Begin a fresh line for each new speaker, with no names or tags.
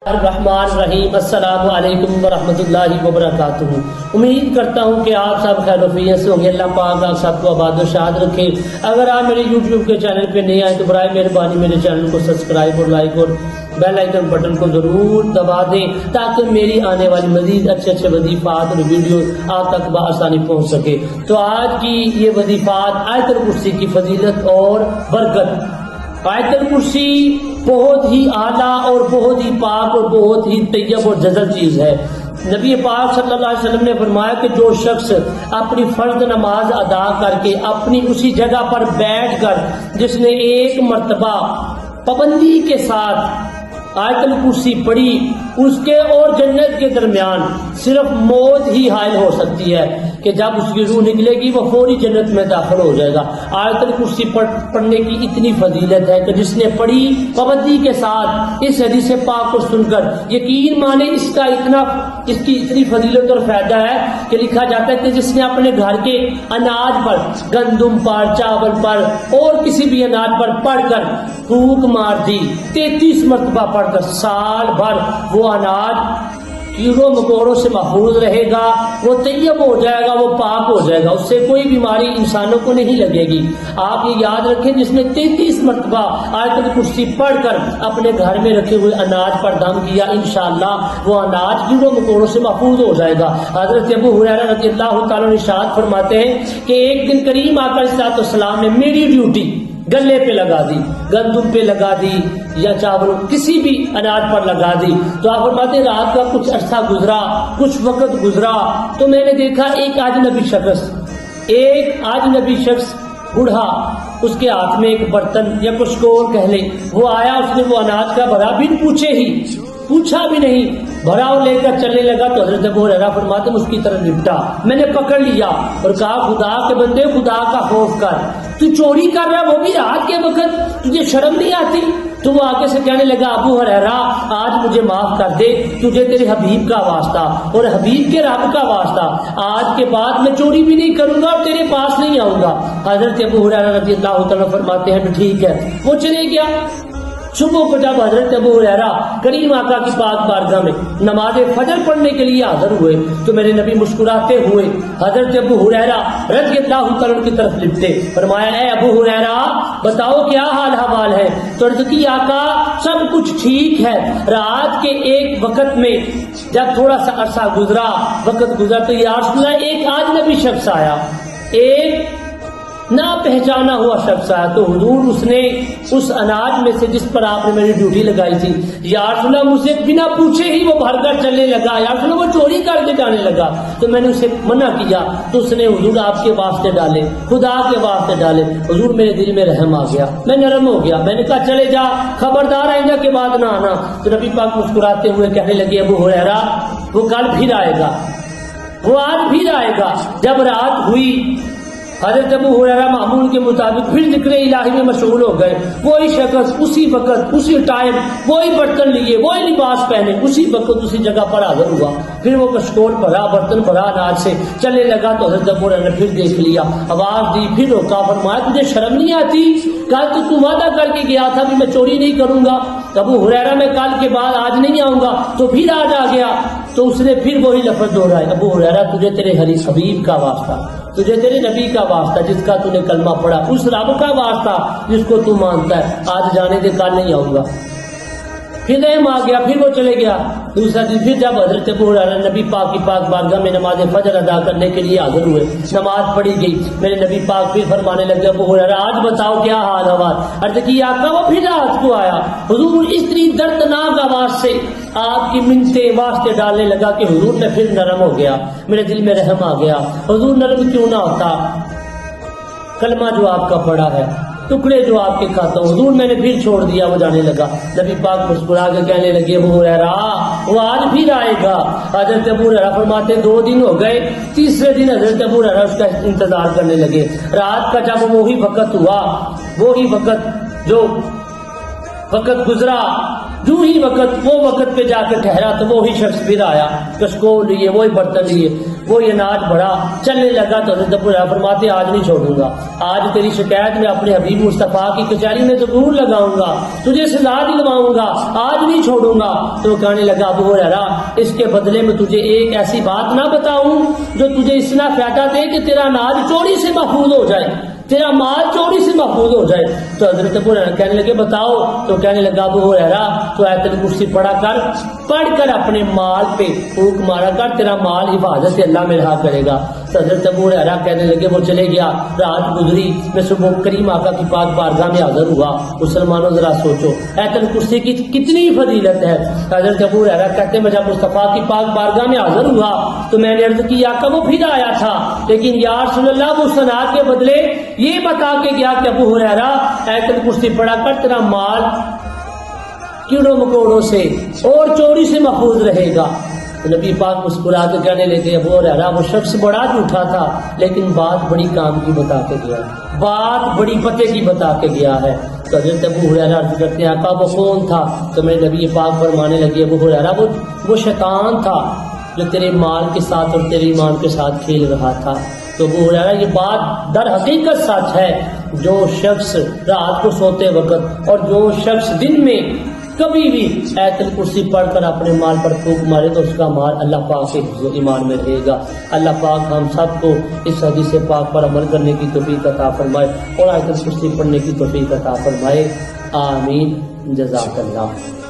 الرحمن الرحیم السلام علیکم ورحمۃ اللہ وبرکاتہ۔ امید کرتا ہوں کہ آپ سب خیر و عافیت سے ہوں گے۔ اللہ پاک آپ سب کو آباد و شاد رکھے۔ اگر آپ میرے یوٹیوب کے چینل پہ نہیں آئے تو برائے مہربانی میرے چینل کو سبسکرائب اور لائک اور بیل آئیکن بٹن کو ضرور دبا دیں تاکہ میری آنے والی مزید اچھے وظیفات اور ویڈیو آپ تک بآسانی پہنچ سکے۔ تو آج کی یہ وظیفات آیت الکرسی کی فضیلت اور برکت۔ آیت الکرسی بہت ہی اعلیٰ اور بہت ہی پاک اور بہت ہی طیب اور جزل چیز ہے۔ نبی پاک صلی اللہ علیہ وسلم نے فرمایا کہ جو شخص اپنی فرض نماز ادا کر کے اپنی اسی جگہ پر بیٹھ کر جس نے ایک مرتبہ پابندی کے ساتھ آیت الکرسی پڑھی، اس کے اور جنت کے درمیان صرف موت ہی حائل ہو سکتی ہے کہ جب اس کی روح نکلے گی وہ فوری جنت میں داخل ہو جائے گا۔ آیت الکرسی پڑھنے کی اتنی فضیلت ہے کہ جس نے پڑھی پابندی کے ساتھ اس حدیث پاک کو سن کر یقین مانے اس کی اتنی فضیلت اور فائدہ ہے کہ لکھا جاتا ہے کہ جس نے اپنے گھر کے اناج پر، گندم پر، چاول پر اور کسی بھی اناج پر پڑھ کر پھونک مار دی 33 مرتبہ پڑھ کر، سال بھر وہ اناج کیڑوں مکوڑوں سے محفوظ رہے گا، وہ طیب ہو جائے گا، وہ پاک ہو جائے گا، اس سے کوئی بیماری انسانوں کو نہیں لگے گی۔ آپ یہ یاد رکھیں، جس نے 33 مرتبہ آیت الکرسی پڑھ کر اپنے گھر میں رکھے ہوئے اناج پر دم کیا، انشاءاللہ وہ اناج کیڑوں مکوڑوں سے محفوظ ہو جائے گا۔ حضرت ابو ہریرہ رضی اللہ تعالیٰ عنہ ارشاد فرماتے ہیں کہ ایک دن کریم آقا علیہ الصلوۃ والسلام نے میری ڈیوٹی گلے پہ لگا دی، گندم پہ لگا دی یا چاول کسی بھی اناج پر لگا دی۔ تو آپ فرماتے ہیں رات کا کچھ عرصہ گزرا، کچھ وقت گزرا تو میں نے دیکھا ایک اجنبی شخص بوڑھا، اس کے ہاتھ میں ایک برتن یا کچھ کور کہہ لیں، وہ آیا، اس نے وہ اناج کا بھرا، بن پوچھا بھی نہیں، بھرا اور لے کر چلنے لگا۔ تو حضرت ابو ہریرہ فرماتے ہیں اس کی طرف لپٹا، میں نے پکڑ لیا اور کہا خدا کے بندے، خدا کا خوف کر، تو چوری کر رہا ہے وہ بھی رات کے وقت، تجھے شرم نہیں آتی؟ تو وہ آگے سے کہنے لگا ابو ہریرہ آج مجھے معاف کر دے، تجھے تیرے حبیب کا واسطہ اور حبیب کے رب کا واسطہ، آج کے بعد میں چوری بھی نہیں کروں گا اور تیرے پاس نہیں آؤں گا۔ حضرت ابو ہریرہ رضی اللہ تعالیٰ فرماتے ہیں ٹھیک ہے، وہ چلے گیا۔ صبح کو جب حضرت ابو ہریرہ کریم آقا کی پاک بارگاہ میں نماز فجر پڑھنے کے لیے حاضر ہوئے تو میرے نبی مسکراتے ہوئے حضرت ابو ہریرہ رضی اللہ تعالیٰ کی طرف لپٹے، فرمایا اے ابو ہریرہ بتاؤ کیا حال حوال ہے؟ تو عرض کی آقا سب کچھ ٹھیک ہے، رات کے ایک وقت میں جب تھوڑا سا عرصہ وقت گزرا تو یا رسول اللہ ایک اجنبی شخص آیا، ایک نہ پہچانا ہوا شخص آیا، تو حضور اس نے اس اناج میں سے جس پر آپ نے میری ڈیوٹی لگائی تھی، یا رسول اللہ مجھے بنا پوچھے ہی وہ بھر کر چلنے لگا، یا رسول اللہ وہ چوری کر کے جانے لگا۔ تو میں نے اسے منع کیا تو اس نے حضور آپ کے واسطے ڈالے، خدا کے واسطے ڈالے، حضور میرے دل میں رحم آ گیا، میں نرم ہو گیا، میں نے کہا چلے جا، خبردار آئندہ کے بعد نہ آنا۔ تو نبی پاک مسکراتے ہوئے کہنے لگے ابو ہریرہ وہ کل پھر آئے گا، وہ آج پھر آئے گا۔ جب رات ہوئی حضرت ابو ہریرہ معمول کے مطابق پھر ذکر الہی میں مشغول ہو گئے، وہی شخص اسی وقت اسی ٹائم وہی برتن لیے وہی لباس پہنے اسی وقت اسی جگہ پر حاضر ہوا، پھر وہ کشکول بھرا برتن بھرا اناج سے چلنے لگا۔ تو حضرت ابو ہریرہ نے پھر دیکھ لیا، آواز دی، پھر روکا، فرمایا تجھے شرم نہیں آتی؟ کل تو وعدہ کر کے گیا تھا کہ میں چوری نہیں کروں گا۔ ابو ہریرہ میں کل کے بعد آج نہیں آؤں گا، تو پھر آج آ گیا۔ تو اس نے پھر وہی لفظ دہرائے، ابو ہریرہ تجھے تیرے حبیب کا واسطہ، تجھے تیرے نبی کا واسطہ جس کا تو نے کلمہ پڑھا، اس رب کا واسطہ جس کو تو مانتا ہے، آج جانے دے کل نہیں آؤں گا۔ پھر رحم آ گیا، پھر وہ چلے گیا۔ دوسرا دن پھر جب حضرت ابو ہریرہ نبی پاک کی پاک بارگاہ میں نماز فجر ادا کرنے کے لیے حاضر ہوئے، نماز پڑھی گئی، میرے نبی پاک پھر فرمانے لگے ابو ہریرہ آج بتاؤ کیا حال حوال؟ عرض کی آقا وہ پھر رات کو آیا، حضور اس طرح دردناک آواز سے آپ کی منتیں واسطے ڈالنے لگا کہ حضور میں پھر نرم ہو گیا، میرے دل میں رحم آ گیا۔ حضور نرم کیوں نہ ہوتا، کلمہ جو آپ کا پڑا ہے، ٹکڑے جو آپ کے کھاتا ہوں، حضور میں نے پھر چھوڑ دیا، وہ جانے لگا۔ نبی پاک مسکرا کے کہنے لگے ابو ہریرہ وہ آج پھر آئے گا۔ حضرت ابو ہریرہ فرماتے 2 دن ہو گئے، تیسرے دن حضرت ابو ہریرہ اس کا انتظار کرنے لگے۔ رات کا جب وہی وقت ہوا، وہی وقت جو وقت گزرا جو ہی وہ وقت پہ جا کے ٹھہرا تو وہی شخص پھر آیا، کشکول لیے، وہی برتن لیے، وہی اناج بڑھا، چلنے لگا تو حضرت ابو ہریرہ فرماتے آج نہیں چھوڑوں گا، آج تیری شکایت میں اپنے حبیب مصطفیٰ کی کچہری میں ضرور لگاؤں گا، تجھے سزا دلواؤں گا، آج نہیں چھوڑوں گا۔ تو کہنے لگا ابو ہریرہ اس کے بدلے میں تجھے ایک ایسی بات نہ بتاؤں جو تجھے اتنا فائدہ دے کہ تیرا اناج چوری سے محفوظ ہو جائے، تیرا مال چوری سے محفوظ ہو جائے۔ تو حضرت ابو ہریرہ کہنے لگے بتاؤ، تو کہنے لگا ابو ہریرہ تو آیت الکرسی پڑھ کر اپنے مال پہ پھونک مارا کر، تیرا مال حفاظت اللہ میں رہا کرے گا۔ تو حضرت ابو ہریرہ کہنے لگے وہ چلے گیا، رات گزری، میں صبح کریم آقا کی پاک بارگاہ میں حاضر ہوا۔ مسلمانوں ذرا سوچو آیت الکرسی کی کتنی فضیلت ہے۔ حضرت ابو ہریرہ کہتے ہیں میں جب مصطفیٰ کی پاک بارگاہ میں حاضر ہوا تو میں نے عرض کی آقا وہ پھر آیا تھا، لیکن یا رسول اللہ وہ صنعت کے بدلے یہ بتا کے گیا کہ ابو ہریرہ آیت الکرسی پڑھا کر تیرا مال کیڑوں مکوڑوں سے اور چوری سے محفوظ رہے گا۔ نبی پاک مسکرا کے کہنے لگے ابو ہریرہ وہ شخص بڑا جھوٹا تھا لیکن بات بڑی کام کی بتا کے گیا، بات بڑی پتے کی بتا کے گیا ہے۔ تو حضرت ابو ہریرہ عرض کرتے ہیں آقا وہ کون تھا؟ تو میں نبی پاک فرمانے لگے ابو ہریرہ وہ شیطان تھا جو تیرے مال کے ساتھ اور تیرے ایمان کے ساتھ کھیل رہا تھا۔ تو ابو ہریرہ یہ بات در حقیقت سچ ہے، جو شخص رات کو سوتے وقت اور جو شخص دن میں کبھی بھی آیت الکرسی پڑھ کر اپنے مال پر پھونک مارے تو اس کا مال اللہ پاک کے حفظ و ایمان میں رہے گا۔ اللہ پاک ہم سب کو اس حدیث پاک پر عمل کرنے کی توفیق عطا فرمائے اور آیت الکرسی پڑھنے کی توفیق عطا فرمائے، آمین، جزاک اللہ۔